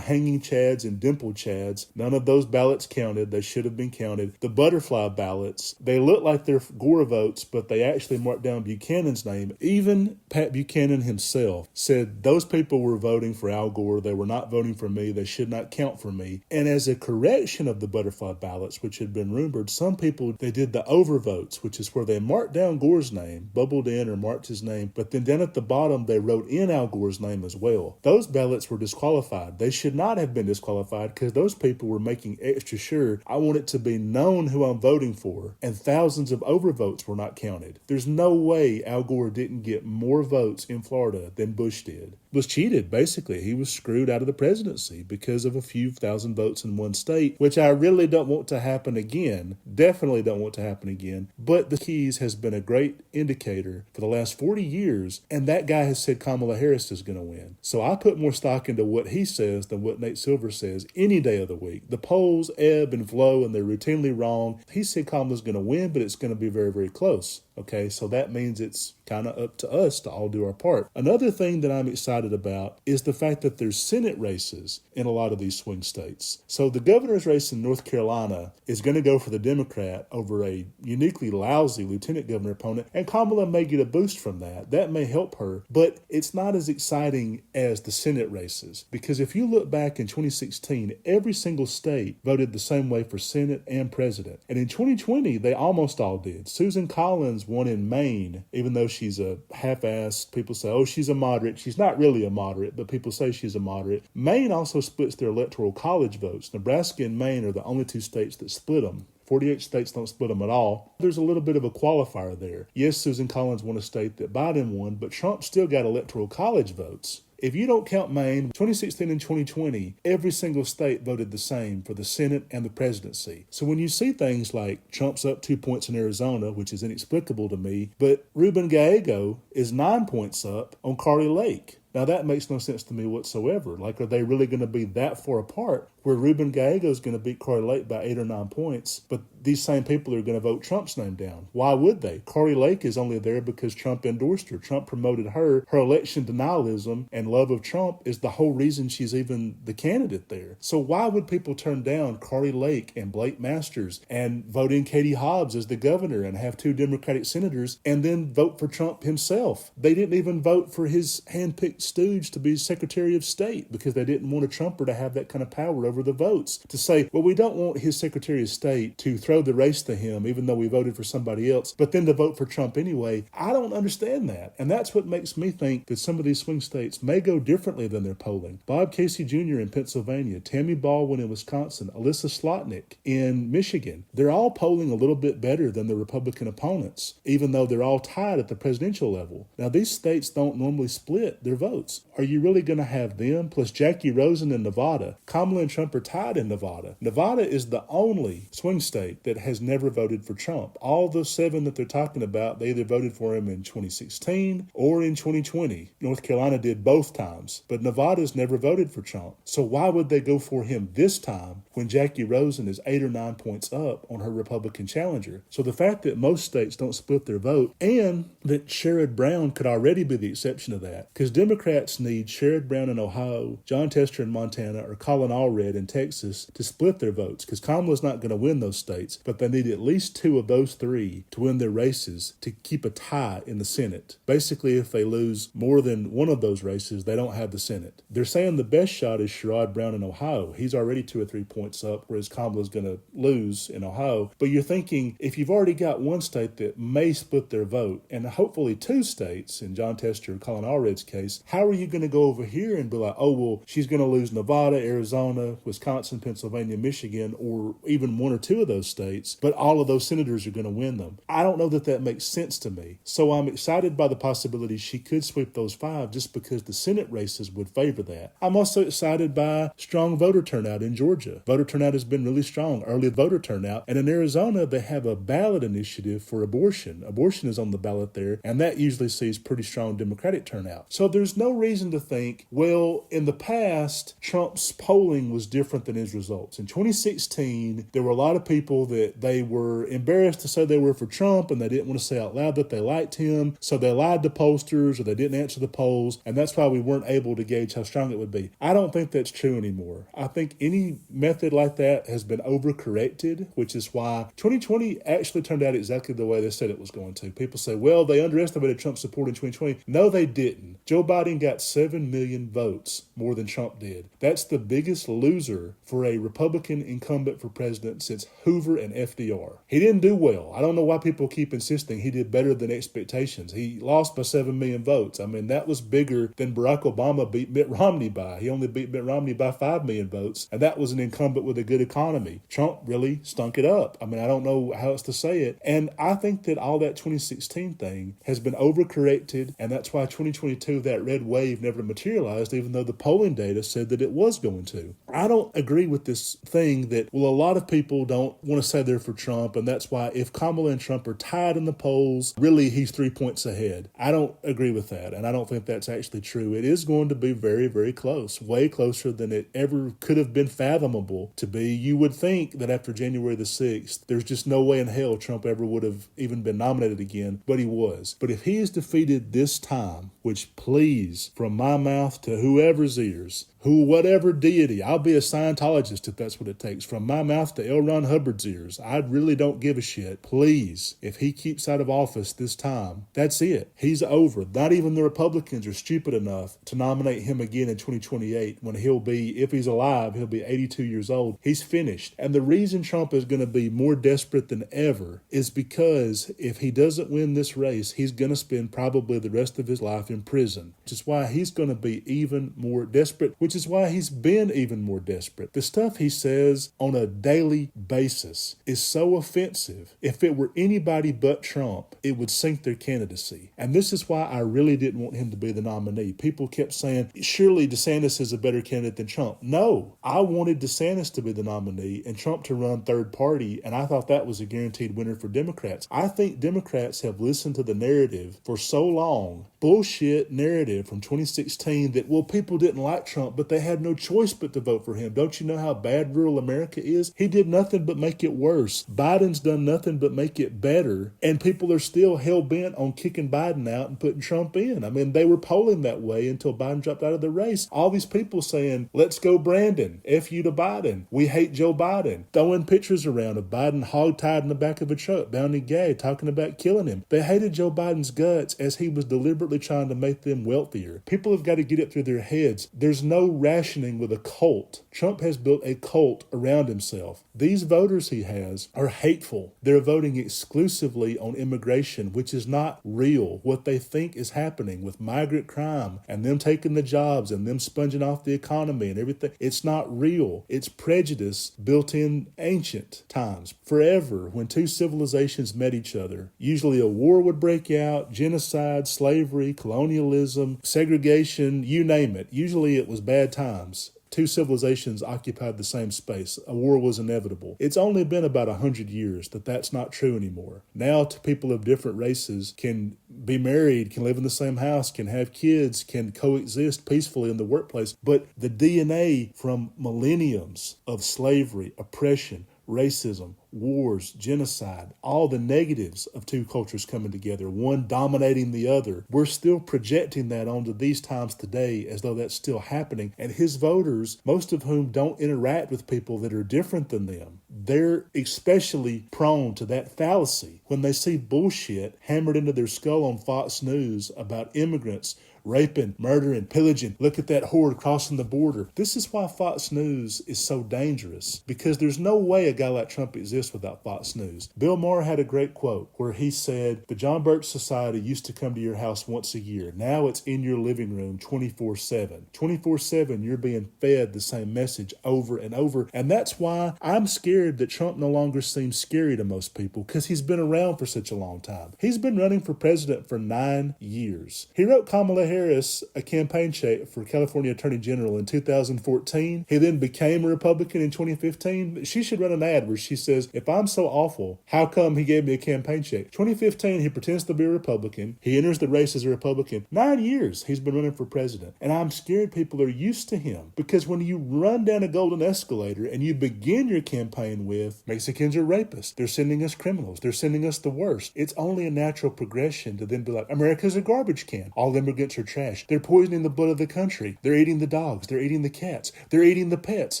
hanging chads and dimple chads, none of those ballots counted. They should have been counted. The butterfly ballots, they look like they're Gore votes, but they actually marked down Buchanan's name. Even Pat Buchanan himself said those people were voting for Al Gore. They were not voting for me. They should not count for me. And as a correction of the butterfly ballots, which had been rumored, some people, they did the overvotes, which is where they marked down Gore's name, bubbled in or marked his name, but then down at the bottom they wrote in Al Gore's name as well. Those ballots were disqualified. They should not have been disqualified, because those people were making extra sure, I want it to be known who I'm voting for, and thousands of overvotes were not counted. There's no way Al Gore didn't get more votes in Florida than Bush did. Was cheated, basically. He was screwed out of the presidency because of a few thousand votes in one state, which I really don't want to happen again. Definitely don't want to happen again. But the Keys has been a great indicator for the last 40 years, and that guy has said Kamala Harris is going to win. So I put more stock into what he says than what Nate Silver says any day of the week. The polls ebb and flow, and they're routinely wrong. He said Kamala's going to win, but it's going to be very, very close. Okay, so that means it's kind of up to us to all do our part. Another thing that I'm excited about is the fact that there's Senate races in a lot of these swing states. So the governor's race in North Carolina is going to go for the Democrat over a uniquely lousy lieutenant governor opponent, and Kamala may get a boost from that. That may help her, but it's not as exciting as the Senate races, because if you look back in 2016, every single state voted the same way for Senate and president. And in 2020, they almost all did. Susan Collins won in Maine, even though she's a half-assed. People say, oh, she's a moderate. She's not really a moderate, but people say she's a moderate. Maine also splits their electoral college votes. Nebraska and Maine are the only two states that split them. 48 states don't split them at all. There's a little bit of a qualifier there. Yes, Susan Collins won a state that Biden won, but Trump still got electoral college votes If you don't count Maine, 2016 and 2020, every single state voted the same for the Senate and the presidency. So when you see things like Trump's up 2 points in Arizona, which is inexplicable to me, but Ruben Gallego is 9 points up on Carly Lake. Now, that makes no sense to me whatsoever. Like, are they really going to be that far apart where Ruben Gallego is going to beat Carly Lake by 8 or 9 points, but these same people are going to vote Trump's name down? Why would they? Carly Lake is only there because Trump endorsed her. Trump promoted her. Her election denialism and love of Trump is the whole reason she's even the candidate there. So why would people turn down Carly Lake and Blake Masters and vote in Katie Hobbs as the governor and have 2 Democratic senators and then vote for Trump himself? They didn't even vote for his handpicked stooge to be Secretary of State because they didn't want a Trumper to have that kind of power over the votes. To say, well, we don't want his Secretary of State to throw the race to him even though we voted for somebody else, but then to vote for Trump anyway. I don't understand that. And that's what makes me think that some of these swing states may go differently than their polling. Bob Casey Jr. in Pennsylvania, Tammy Baldwin in Wisconsin, Alyssa Slotnick in Michigan. They're all polling a little bit better than their Republican opponents, even though they're all tied at the presidential level. Now, these states don't normally split their votes. Are you really going to have them? Plus Jackie Rosen in Nevada. Kamala and Trump are tied in Nevada. Nevada is the only swing state that has never voted for Trump. All the 7 that they're talking about, they either voted for him in 2016 or in 2020. North Carolina did both times, but Nevada's never voted for Trump. So why would they go for him this time when Jackie Rosen is 8 or 9 points up on her Republican challenger? So the fact that most states don't split their vote and that Sherrod Brown could already be the exception to that, because Democrats need Sherrod Brown in Ohio, John Tester in Montana, or Colin Allred in Texas to split their votes, because Kamala's not going to win those states, but they need at least 2 of those 3 to win their races to keep a tie in the Senate. Basically, if they lose more than one of those races, they don't have the Senate. They're saying the best shot is Sherrod Brown in Ohio. He's already 2 or 3 points up, whereas Kamala's going to lose in Ohio. But you're thinking, if you've already got one state that may split their vote, and hopefully 2 states, in John Tester and Colin Allred's case, how are you going to go over here and be like, oh, well, she's going to lose Nevada, Arizona, Wisconsin, Pennsylvania, Michigan, or even 1 or 2 of those states, but all of those senators are going to win them? I don't know that that makes sense to me. So I'm excited by the possibility she could sweep those 5 just because the Senate races would favor that. I'm also excited by strong voter turnout in Georgia. Voter turnout has been really strong, early voter turnout. And in Arizona, they have a ballot initiative for abortion. Abortion is on the ballot there, and that usually sees pretty strong Democratic turnout. So there's no reason to think, well, in the past, Trump's polling was different than his results. In 2016, there were a lot of people that they were embarrassed to say they were for Trump, and they didn't want to say out loud that they liked him, so they lied to pollsters or they didn't answer the polls, and that's why we weren't able to gauge how strong it would be. I don't think that's true anymore. I think any method like that has been overcorrected, which is why 2020 actually turned out exactly the way they said it was going to. People say, well, they underestimated Trump's support in 2020. No, they didn't. Joe Biden got 7 million votes more than Trump did. That's the biggest loser for a Republican incumbent for president since Hoover and FDR. He didn't do well. I don't know why people keep insisting he did better than expectations. He lost by 7 million votes. I mean, that was bigger than Barack Obama beat Mitt Romney by. He only beat Mitt Romney by 5 million votes, and that was an incumbent with a good economy. Trump really stunk it up. I mean, I don't know how else to say it. And I think that all that 2016 thing has been overcorrected, and that's why 2022, that red wave never materialized, even though the polling data said that it was going to. I don't agree with this thing that, well, a lot of people don't want to say they're for Trump, and that's why if Kamala and Trump are tied in the polls, really he's 3 points ahead. I don't agree with that, and I don't think that's actually true. It is going to be very, very close, way closer than it ever could have been fathomable to be. You would think that after January the 6th, there's just no way in hell Trump ever would have even been nominated again, but he was. But if he is defeated this time, which please, from my mouth to whoever's ears, whatever deity, I'll be a Scientologist if that's what it takes. From my mouth to L. Ron Hubbard's ears, I really don't give a shit. Please, if he keeps out of office this time, that's it. He's over. Not even the Republicans are stupid enough to nominate him again in 2028 when he'll be, if he's alive, he'll be 82 years old. He's finished. And the reason Trump is going to be more desperate than ever is because if he doesn't win this race, he's going to spend probably the rest of his life in prison. which is why he's going to be even more desperate, which is why he's been even more desperate. The stuff he says on a daily basis is so offensive. If it were anybody but Trump, it would sink their candidacy. And this is why I really didn't want him to be the nominee. People kept saying, surely DeSantis is a better candidate than Trump. No, I wanted DeSantis to be the nominee and Trump to run third party, and I thought that was a guaranteed winner for Democrats. I think Democrats have listened to the narrative for so long, bullshit narrative from 2016 that, well, people didn't like Trump, but they had no choice but to vote for him. Don't you know how bad rural America is? He did nothing but make it worse. Biden's done nothing but make it better, and people are still hell-bent on kicking Biden out and putting Trump in. I mean, they were polling that way until Biden dropped out of the race. All these people saying, let's go Brandon, F you to Biden, we hate Joe Biden, throwing pictures around of Biden hogtied in the back of a truck, bound and gagged, talking about killing him. They hated Joe Biden's guts as he was deliberately trying to make them wealthier. People have got to get it through their heads. There's no rationing with a cult. Trump has built a cult around himself. These voters he has are hateful. They're voting exclusively on immigration, which is not real. What they think is happening with migrant crime and them taking the jobs and them sponging off the economy and everything, it's not real. It's prejudice built in ancient times. Forever, when two civilizations met each other, usually a war would break out, genocide, slavery, colonialism, segregation, you name it. Usually it was bad times. Two civilizations occupied the same space. A war was inevitable. It's only been about 100 years that that's not true anymore. Now people of different races can be married, can live in the same house, can have kids, can coexist peacefully in the workplace. But the DNA from millenniums of slavery, oppression, racism, wars, genocide, all the negatives of two cultures coming together, one dominating the other. We're still projecting that onto these times today as though that's still happening. And his voters, most of whom don't interact with people that are different than them, they're especially prone to that fallacy when they see bullshit hammered into their skull on Fox News about immigrants raping, murdering, pillaging. Look at that horde crossing the border. This is why Fox News is so dangerous, because there's no way a guy like Trump exists without Fox News. Bill Maher had a great quote where he said, the John Birch Society used to come to your house once a year. Now it's in your living room 24/7. 24/7, you're being fed the same message over and over. And that's why I'm scared that Trump no longer seems scary to most people, because he's been around for such a long time. He's been running for president for 9 years. He wrote Kamala Harris a campaign check for California Attorney General in 2014. He then became a Republican in 2015. She should run an ad where she says, if I'm so awful, how come he gave me a campaign check? 2015, he pretends to be a Republican. He enters the race as a Republican. 9 years he's been running for president. And I'm scared people are used to him, because when you run down a golden escalator and you begin your campaign with, Mexicans are rapists, they're sending us criminals, they're sending us the worst, it's only a natural progression to then be like, America's a garbage can. All immigrants are trash. They're poisoning the blood of the country. They're eating the dogs. They're eating the cats. They're eating the pets.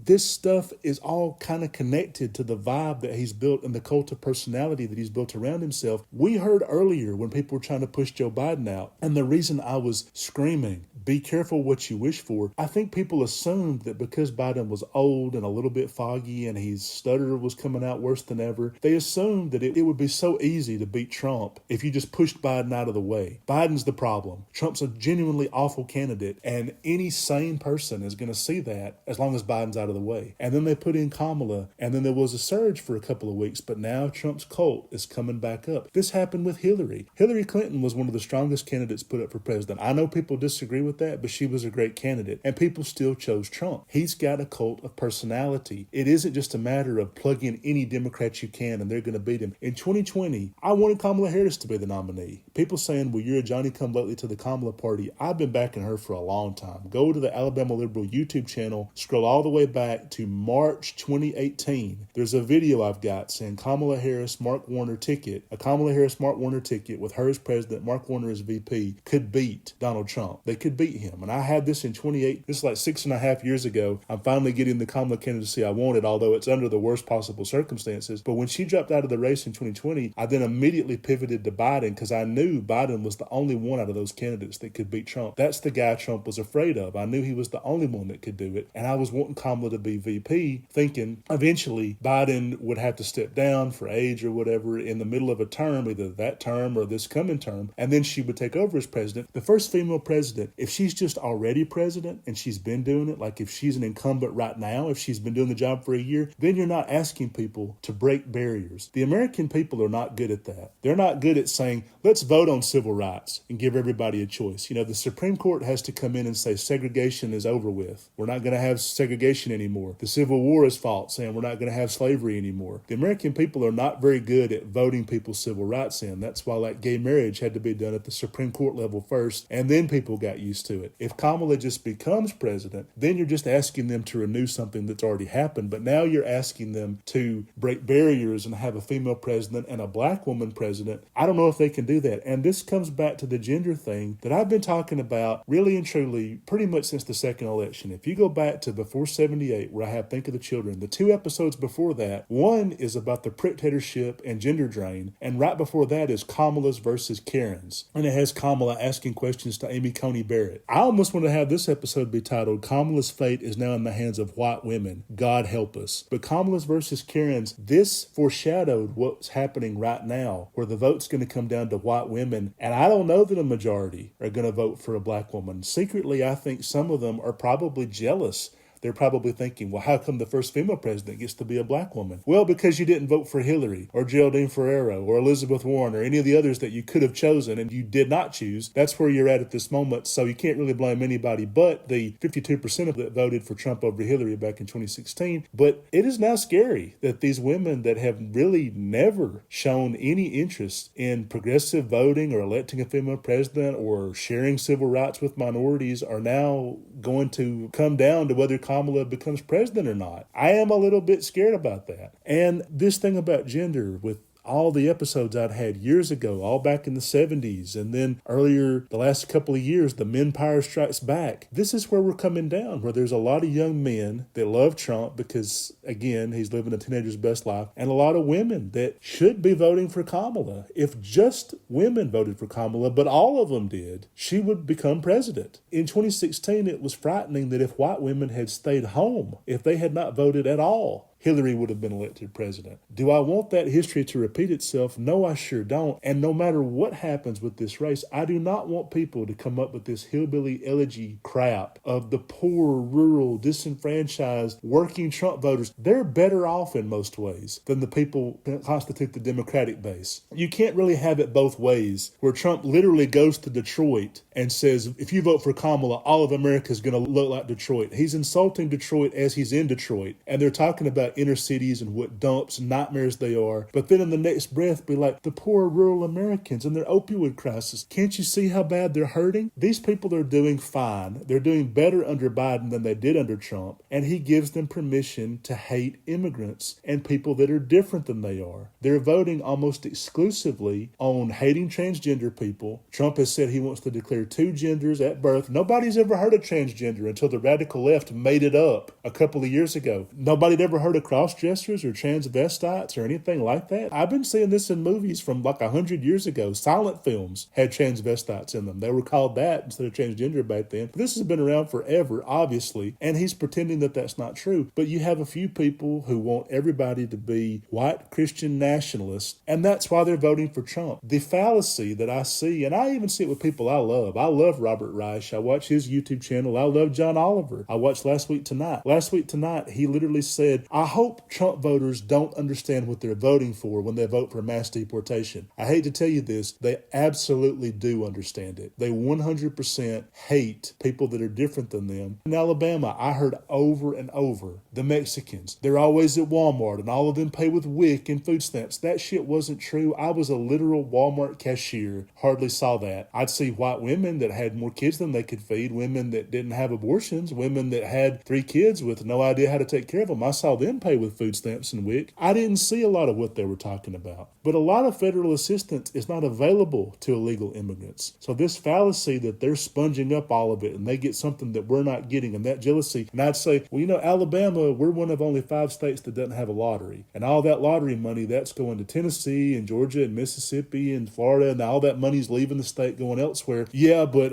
This stuff is all kind of connected to the vibe that he's built and the cult of personality that he's built around himself. We heard earlier when people were trying to push Joe Biden out, and the reason I was screaming, be careful what you wish for, I think people assumed that because Biden was old and a little bit foggy and his stutter was coming out worse than ever, they assumed that it would be so easy to beat Trump if you just pushed Biden out of the way. Biden's the problem. Trump's a genuinely awful candidate, and any sane person is going to see that as long as Biden's out of the way. And then they put in Kamala, and then there was a surge for a couple of weeks, but now Trump's cult is coming back up. This happened with Hillary. Hillary Clinton was one of the strongest candidates put up for president. I know people disagree with that, but she was a great candidate, and people still chose Trump. He's got a cult of personality. It isn't just a matter of plugging any Democrat you can and they're going to beat him. In 2020, I wanted Kamala Harris to be the nominee. People saying, well, you're a Johnny-come-lately to the Kamala party. I've been backing her for a long time. Go to the Alabama Liberal YouTube channel, scroll all the way back to March 2018. There's a video I've got saying Kamala Harris, Mark Warner ticket, a Kamala Harris, Mark Warner ticket with her as president, Mark Warner as VP, could beat Donald Trump. They could beat him. And I had this in 28, this is like 6.5 years ago. I'm finally getting the Kamala candidacy I wanted, although it's under the worst possible circumstances. But when she dropped out of the race in 2020, I then immediately pivoted to Biden because I knew Biden was the only one out of those candidates that could could beat Trump. That's the guy Trump was afraid of. I knew he was the only one that could do it. And I was wanting Kamala to be VP, thinking eventually Biden would have to step down for age or whatever in the middle of a term, either that term or this coming term, and then she would take over as president. The first female president, if she's just already president and she's been doing it, like if she's an incumbent right now, if she's been doing the job for a year, then you're not asking people to break barriers. The American people are not good at that. They're not good at saying, let's vote on civil rights and give everybody a choice. You know, the Supreme Court has to come in and say segregation is over with. We're not going to have segregation anymore. The Civil War is fought, saying we're not going to have slavery anymore. The American people are not very good at voting people's civil rights in. That's why like gay marriage had to be done at the Supreme Court level first, and then people got used to it. If Kamala just becomes president, then you're just asking them to renew something that's already happened, but now you're asking them to break barriers and have a female president and a black woman president. I don't know if they can do that. And this comes back to the gender thing that I've been talking about really and truly pretty much since the second election. If you go back to before 78, where I have Think of the Children, the 2 episodes before that, one is about the dictatorship and gender drain, and right before that is Kamala's versus Karen's. And it has Kamala asking questions to Amy Coney Barrett. I almost want to have this episode be titled, Kamala's fate is now in the hands of white women. God help us. But Kamala's versus Karen's, this foreshadowed what's happening right now, where the vote's going to come down to white women. And I don't know that a majority are going to vote for a black woman. Secretly, I think some of them are probably jealous. They're probably thinking, well, how come the first female president gets to be a black woman? Well, because you didn't vote for Hillary or Geraldine Ferrero or Elizabeth Warren or any of the others that you could have chosen and you did not choose. That's where you're at this moment. So you can't really blame anybody but the 52% of that voted for Trump over Hillary back in 2016. But it is now scary that these women that have really never shown any interest in progressive voting or electing a female president or sharing civil rights with minorities are now going to come down to whether Kamala becomes president or not. I am a little bit scared about that. And this thing about gender with all the episodes I'd had years ago, all back in the 70s, and then earlier the last couple of years, the Men Power Strikes Back. This is where we're coming down, where there's a lot of young men that love Trump because, again, he's living a teenager's best life, and a lot of women that should be voting for Kamala. If just women voted for Kamala, but all of them did, she would become president. In 2016, it was frightening that if white women had stayed home, if they had not voted at all, Hillary would have been elected president. Do I want that history to repeat itself? No, I sure don't. And no matter what happens with this race, I do not want people to come up with this hillbilly elegy crap of the poor, rural, disenfranchised, working Trump voters. They're better off in most ways than the people that constitute the Democratic base. You can't really have it both ways, where Trump literally goes to Detroit and says, if you vote for Kamala, all of America is going to look like Detroit. He's insulting Detroit as he's in Detroit. And they're talking about inner cities and what dumps and nightmares they are. But then in the next breath be like, the poor rural Americans and their opioid crisis. Can't you see how bad they're hurting? These people are doing fine. They're doing better under Biden than they did under Trump. And he gives them permission to hate immigrants and people that are different than they are. They're voting almost exclusively on hating transgender people. Trump has said he wants to declare 2 genders at birth. Nobody's ever heard of transgender until the radical left made it up a couple of years ago. Nobody'd ever heard of cross-dressers or transvestites or anything like that. I've been seeing this in movies from like 100 years ago. Silent films had transvestites in them. They were called that instead of transgender back then. But this has been around forever, obviously, and he's pretending that that's not true. But you have a few people who want everybody to be white Christian nationalists, and that's why they're voting for Trump. The fallacy that I see, and I even see it with people I love. I love Robert Reich. I watch his YouTube channel. I love John Oliver. I watched Last Week Tonight. Last Week Tonight, he literally said, I hope Trump voters don't understand what they're voting for when they vote for mass deportation. I hate to tell you this, they absolutely do understand it. They 100% hate people that are different than them. In Alabama, I heard over and over, the Mexicans, they're always at Walmart and all of them pay with WIC and food stamps. That shit wasn't true. I was a literal Walmart cashier, hardly saw that. I'd see white women that had more kids than they could feed, women that didn't have abortions, women that had 3 kids with no idea how to take care of them. I saw them pay with food stamps and WIC. I didn't see a lot of what they were talking about. But a lot of federal assistance is not available to illegal immigrants. So this fallacy that they're sponging up all of it and they get something that we're not getting, and that jealousy. And I'd say, well, Alabama, we're one of only 5 states that doesn't have a lottery. And all that lottery money, that's going to Tennessee and Georgia and Mississippi and Florida, and all that money's leaving the state going elsewhere. Yeah, but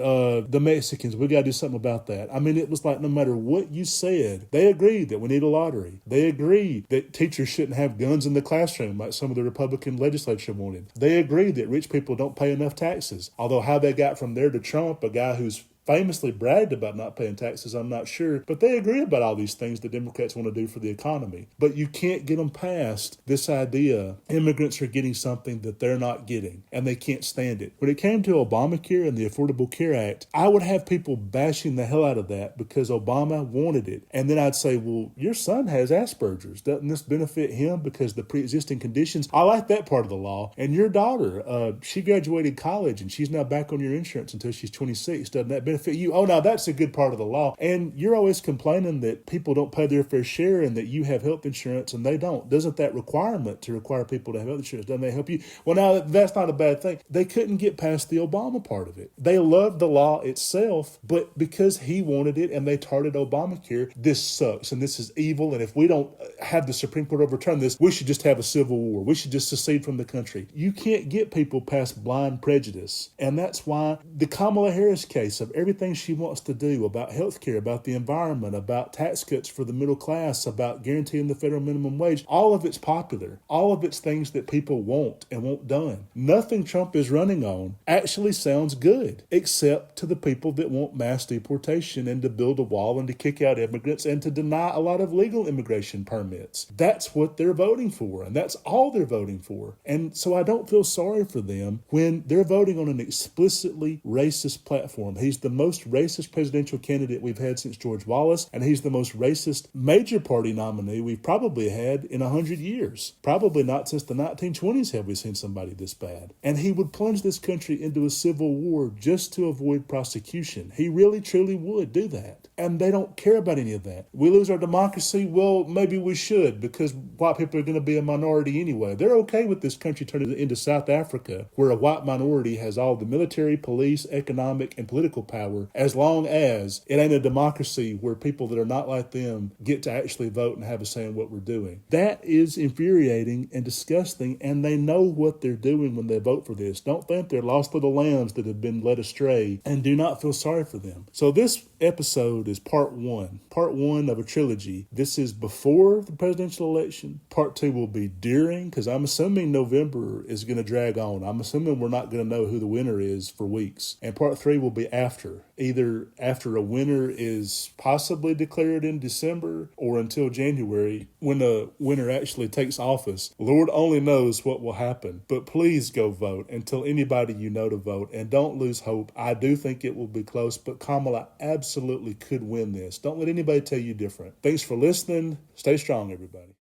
the Mexicans, we got to do something about that. I mean, it was like no matter what you said, they agreed that we need a lottery. They agreed that teachers shouldn't have guns in the classroom like some of the Republican legislature wanted. They agreed that rich people don't pay enough taxes. Although how they got from there to Trump, a guy who's famously bragged about not paying taxes, I'm not sure. But they agree about all these things the Democrats want to do for the economy. But you can't get them past this idea immigrants are getting something that they're not getting, and they can't stand it. When it came to Obamacare and the Affordable Care Act, I would have people bashing the hell out of that because Obama wanted it. And then I'd say, well, your son has Asperger's. Doesn't this benefit him because the pre-existing conditions? I like that part of the law. And your daughter, she graduated college and she's now back on your insurance until she's 26. Doesn't that benefit you? Oh, now that's a good part of the law. And you're always complaining that people don't pay their fair share and that you have health insurance and they don't. Doesn't that requirement to require people to have health insurance, doesn't that help you? Well, now that's not a bad thing. They couldn't get past the Obama part of it. They loved the law itself, but because he wanted it and they tarted Obamacare, this sucks and this is evil. And if we don't have the Supreme Court overturn this, we should just have a civil war. We should just secede from the country. You can't get people past blind prejudice. And that's why the Kamala Harris case of everything she wants to do about healthcare, about the environment, about tax cuts for the middle class, about guaranteeing the federal minimum wage, all of it's popular. All of it's things that people want and want done. Nothing Trump is running on actually sounds good, except to the people that want mass deportation and to build a wall and to kick out immigrants and to deny a lot of legal immigration permits. That's what they're voting for, and that's all they're voting for. And so I don't feel sorry for them when they're voting on an explicitly racist platform. He's the most racist presidential candidate we've had since George Wallace, and he's the most racist major party nominee we've probably had in 100 years. Probably not since the 1920s have we seen somebody this bad. And he would plunge this country into a civil war just to avoid prosecution. He really, truly would do that. And they don't care about any of that. We lose our democracy? Well, maybe we should, because white people are going to be a minority anyway. They're okay with this country turning into South Africa, where a white minority has all the military, police, economic, and political power, as long as it ain't a democracy where people that are not like them get to actually vote and have a say in what we're doing. That is infuriating and disgusting, and they know what they're doing when they vote for this. Don't think they're lost little lambs that have been led astray, and do not feel sorry for them. So this episode is part one of a trilogy. This is before the presidential election. Part 2 will be during, because I'm assuming November is going to drag on. I'm assuming we're not going to know who the winner is for weeks. And part 3 will be after. Either after a winner is possibly declared in December or until January when the winner actually takes office. Lord only knows what will happen. But please go vote and tell anybody you know to vote. And don't lose hope. I do think it will be close, but Kamala absolutely could win this. Don't let anybody tell you different. Thanks for listening. Stay strong, everybody.